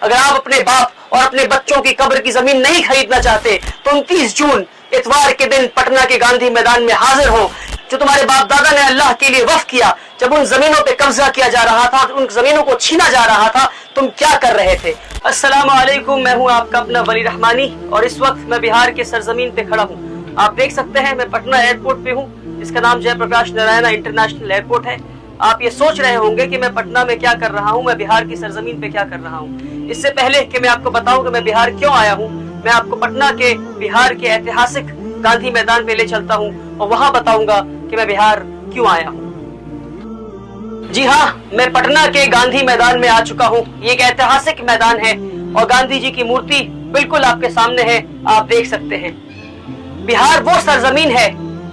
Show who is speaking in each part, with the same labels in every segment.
Speaker 1: अगर आप अपने बाप और अपने बच्चों की कब्र की जमीन नहीं खरीदना चाहते तो 29 जून इतवार के दिन पटना के गांधी मैदान में हाजिर हो। जो तुम्हारे बाप दादा ने अल्लाह के लिए वक्फ किया, जब उन जमीनों पे कब्जा किया जा रहा था, उन जमीनों को छीना जा रहा था, तुम क्या कर रहे थे? अस्सलामु अलैकुम, मैं हूँ आपका अपना वली रहमानी और इस वक्त मैं बिहार के सरजमीन पे खड़ा हूँ। आप देख सकते हैं मैं पटना एयरपोर्ट पे हूँ, इसका नाम जयप्रकाश नारायण इंटरनेशनल एयरपोर्ट है। आप ये सोच रहे होंगे कि मैं पटना में क्या कर रहा हूँ, मैं बिहार की सरजमीन पे क्या कर रहा हूँ। इससे पहले कि मैं आपको बताऊं कि मैं बिहार क्यों आया हूँ, मैं आपको पटना के बिहार के ऐतिहासिक गांधी मैदान पे ले चलता हूँ और वहां बताऊंगा कि मैं बिहार क्यों आया हूँ। जी हाँ, मैं पटना के गांधी मैदान में आ चुका हूँ। ये एक ऐतिहासिक मैदान है और गांधी जी की मूर्ति बिल्कुल आपके सामने है, आप देख सकते हैं। बिहार वो सरजमीन है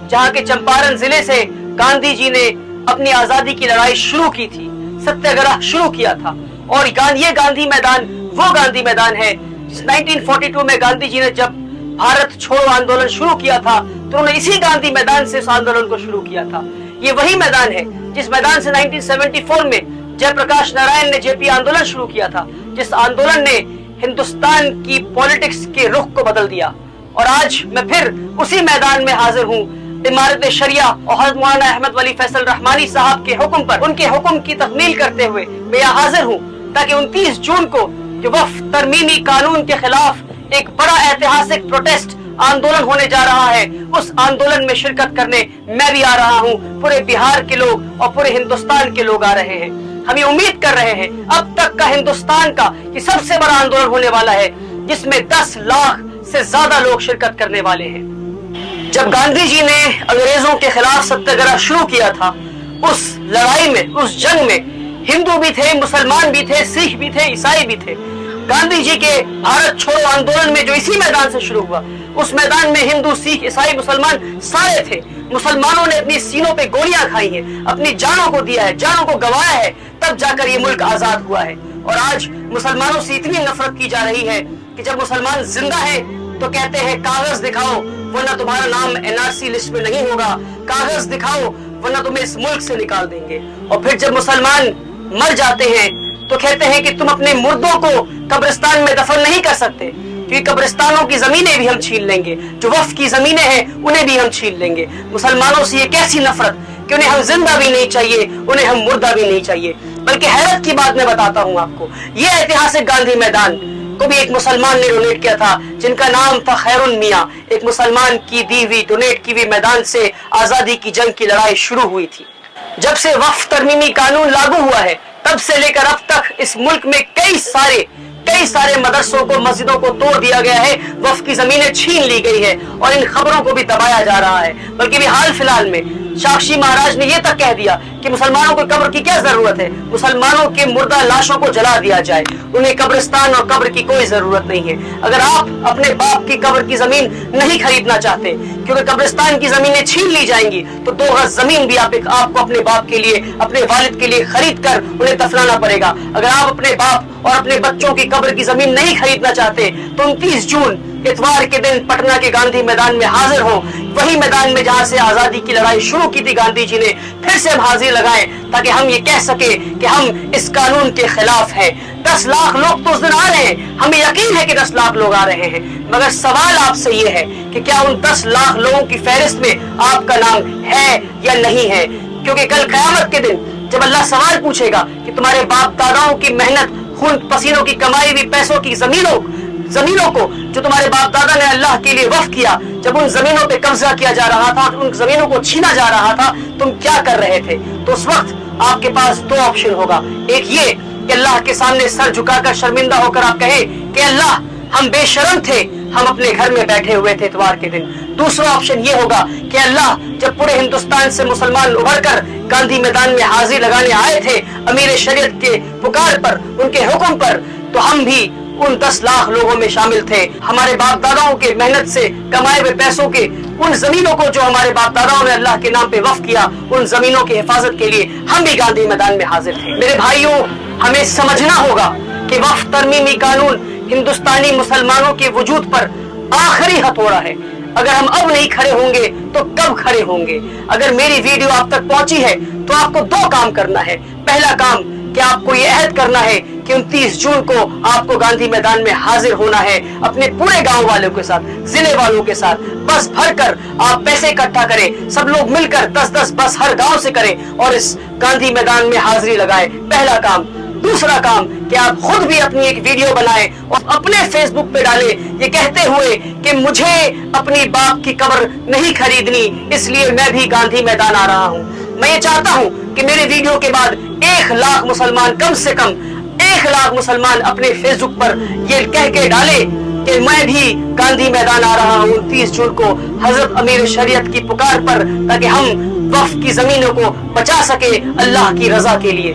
Speaker 1: जहाँ के चंपारण जिले से गांधी जी ने अपनी आजादी की लड़ाई शुरू की थी, सत्याग्रह शुरू किया था। और ये गांधी मैदान वो गांधी मैदान है जिस 1942 में गांधी जी ने जब भारत छोड़ो आंदोलन शुरू किया था तो उन्होंने इसी गांधी मैदान से उस आंदोलन को शुरू किया था। ये वही मैदान है जिस मैदान से 1974 में जयप्रकाश नारायण ने जेपी आंदोलन शुरू किया था, जिस आंदोलन ने हिंदुस्तान की पॉलिटिक्स के रुख को बदल दिया। और आज मैं फिर उसी मैदान में हाजिर हूँ। इमारत शरिया और हज़रत मौलाना अहमद वली फैसल रहमानी साहब के हुक्म पर, उनके हुक्म की तकमील करते हुए मैं यहाँ हाजिर हूँ ताकि 29 जून को जो वक्फ तरमीमी कानून के खिलाफ एक बड़ा ऐतिहासिक प्रोटेस्ट आंदोलन होने जा रहा है, उस आंदोलन में शिरकत करने मैं भी आ रहा हूँ। पूरे बिहार के लोग और पूरे हिंदुस्तान के लोग आ रहे हैं। हम ये उम्मीद कर रहे हैं अब तक का हिंदुस्तान का ये सबसे बड़ा आंदोलन होने वाला है जिसमें 10 लाख से ज्यादा लोग शिरकत करने वाले हैं। जब गांधी जी ने अंग्रेजों के खिलाफ सत्याग्रह शुरू किया था, उस लड़ाई में, उस जंग में हिंदू भी थे, मुसलमान भी थे, सिख भी थे, ईसाई भी थे। गांधी जी के भारत छोड़ो आंदोलन में जो इसी मैदान से शुरू हुआ, उस मैदान में हिंदू, सिख, ईसाई, मुसलमान सारे थे। मुसलमानों ने अपनी सीनों पे गोलियां खाई हैं, अपनी जानों को दिया है, जानों को गंवाया है, तब जाकर ये मुल्क आजाद हुआ है। और आज मुसलमानों से इतनी नफरत की जा रही है कि जब मुसलमान जिंदा है तो कहते हैं कागज दिखाओ वरना तुम्हारा नाम एनआरसी लिस्ट में नहीं होगा, कागज दिखाओ वरना तुम्हें इस मुल्क से निकाल देंगे। और फिर जब मुसलमान मर जाते हैं तो कहते हैं कि तुम अपने मुर्दों को कब्रिस्तान में दफन नहीं कर सकते क्योंकि कब्रिस्तानों की जमीनें भी हम छीन लेंगे, जो वक्फ की जमीनें हैं उन्हें भी हम छीन लेंगे। मुसलमानों से ये कैसी नफरत कि उन्हें हम जिंदा भी नहीं चाहिए, उन्हें हम मुर्दा भी नहीं चाहिए। बल्कि हैरत की बात मैं बताता हूँ आपको, ये ऐतिहासिक गांधी मैदान को भी एक मुसलमान ने डोनेट किया था जिनका नाम था खैरुन मियां। एक मुसलमान की दी हुई, डोनेट की हुई मैदान से आजादी की जंग की लड़ाई शुरू हुई थी। जब से वक्फ तरमीमी कानून लागू हुआ है तब से लेकर अब तक इस मुल्क में कई सारे मदरसों को, मस्जिदों को तोड़ दिया गया है, वक्फ की जमीनें छीन ली गई है और इन खबरों को भी दबाया जा रहा है। बल्कि भी हाल फिलहाल में साक्षी महाराज ने यह तक कह दिया कि मुसलमानों को कब्र की क्या जरूरत है, मुसलमानों के मुर्दा लाशों को जला दिया जाए, उन्हें कब्रिस्तान और कब्र की कोई जरूरत नहीं है। अगर आप अपने बाप की कब्र की जमीन नहीं खरीदना चाहते क्योंकि कब्रिस्तान की जमीनें छीन ली जाएंगी तो 2 गज जमीन भी आपको अपने बाप के लिए, अपने वालिद के लिए खरीद कर उन्हें दफनाना पड़ेगा। अगर आप अपने बाप और अपने बच्चों की कब्र की जमीन नहीं खरीदना चाहते तो 29 जून इतवार के दिन पटना के गांधी मैदान में हाजिर हो, वही मैदान में जहां से आजादी की लड़ाई शुरू की थी गांधी जी ने, फिर से हम हाजिर लगाएं ताकि हम ये कह सके कि हम इस कानून के खिलाफ हैं। 10 लाख लोग तो उस दिन आ रहे हैं, हमें यकीन है कि 10 लाख लोग आ रहे हैं, मगर सवाल आपसे ये है कि क्या उन 10 लाख लोगों की फहरिस्त में आपका नाम है या नहीं है? क्योंकि कल क़यामत के दिन जब अल्लाह सवाल पूछेगा कि तुम्हारे बाप दादाओं की मेहनत, खून पसीनों की कमाई हुई पैसों की जमीनों को जो तुम्हारे बाप दादा ने अल्लाह के लिए वक्फ किया, जब उन जमीनों पे कब्जा किया जा रहा था, उन जमीनों को छीना जा रहा था, तुम क्या कर रहे थे? तो उस वक्त आपके पास 2 ऑप्शन होगा। एक ये कि अल्लाह के सामने सर झुकाकर शर्मिंदा होकर आप कहें कि अल्लाह हम बेशर्म थे, हम अपने घर में बैठे हुए थे इतवार के दिन। दूसरा ऑप्शन ये होगा कि अल्लाह जब पूरे हिंदुस्तान से मुसलमान उभर कर गांधी मैदान में हाजिर लगाने आए थे अमीर शरीयत के पुकार पर, उनके हुक्म पर, तो हम भी उन 10 लाख लोगों में शामिल थे। हमारे बाप दादाओं के मेहनत से कमाए हुए पैसों के, उन जमीनों को जो हमारे बाप दादाओं ने अल्लाह के नाम पे वक्फ किया, उन जमीनों की हिफाजत के लिए हम भी गांधी मैदान में हाजिर थे। मेरे भाइयों, हमें समझना होगा कि वक्फ तरमीमी कानून हिंदुस्तानी मुसलमानों के वजूद पर आखिरी हथौड़ा है। अगर हम अब नहीं खड़े होंगे तो कब खड़े होंगे? अगर मेरी वीडियो आप तक पहुंची है तो आपको 2 काम करना है। पहला काम कि आपको ये अहद करना है कि 29 जून को आपको गांधी मैदान में हाजिर होना है अपने पूरे गांव वालों के साथ, जिले वालों के साथ। बस भरकर आप पैसे इकट्ठा करें, सब लोग मिलकर 10-10 बस हर गांव से करें और इस गांधी मैदान में हाजिरी लगाएं। पहला काम। दूसरा काम कि आप खुद भी अपनी एक वीडियो बनाएं और अपने फेसबुक पे डालें, ये कहते हुए कि मुझे अपनी बाप की कब्र नहीं खरीदनी, इसलिए मैं भी गांधी मैदान आ रहा हूं। मैं ये चाहता हूं कि मेरे वीडियो के बाद 1 लाख मुसलमान, कम से कम 1 लाख मुसलमान अपने फेसबुक पर ये कह के डाले कि मैं भी गांधी मैदान आ रहा हूं 29 जून को हजरत अमीर शरीयत की पुकार पर, ताकि हम वक्फ की जमीनों को बचा सके अल्लाह की रजा के लिए।